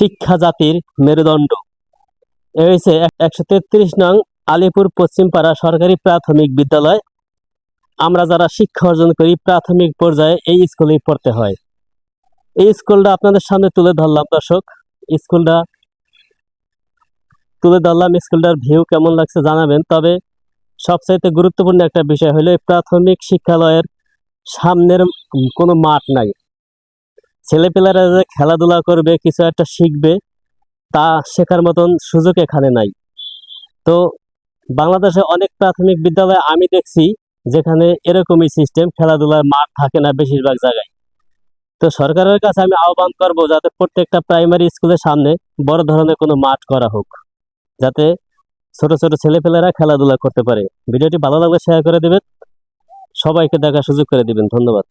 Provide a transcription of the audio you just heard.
শিক্ষা জাতির মেরুদণ্ড। এ হয়েছে 133 নং আলিপুর পশ্চিমপাড়া সরকারি প্রাথমিক বিদ্যালয়। আমরা যারা শিক্ষা অর্জন করি প্রাথমিক পর্যায়ে এই স্কুলেই পড়তে হয়। এই স্কুলটা আপনাদের সামনে তুলে ধরলাম দর্শক। স্কুলটার ভিউ কেমন লাগছে জানাবেন। তবে সবচাইতে গুরুত্বপূর্ণ একটা বিষয় হলো এই প্রাথমিক শিক্ষালয়ের সামনের কোনো মাঠ নাই। ছেলেপেলেরা যে খেলাধুলা করবে, কিছু একটা শিখবে, তা শেখার মতন সুযোগ এখানে নাই। তো বাংলাদেশে অনেক প্রাথমিক বিদ্যালয় আমি দেখছি যেখানে এরকমই সিস্টেম, খেলাধুলার মাঠ থাকে না বেশিরভাগ জায়গায়। তো সরকারের কাছে আমি আহ্বান করব যাতে প্রত্যেকটা প্রাইমারি স্কুলের সামনে বড় ধরনের কোনো মাঠ করা হোক, যাতে ছোট ছোট ছেলেপেলেরা খেলাধুলা করতে পারে। ভিডিওটি ভালো লাগলে শেয়ার করে দিবেন, সবাইকে দেখার সুযোগ করে দিবেন। ধন্যবাদ।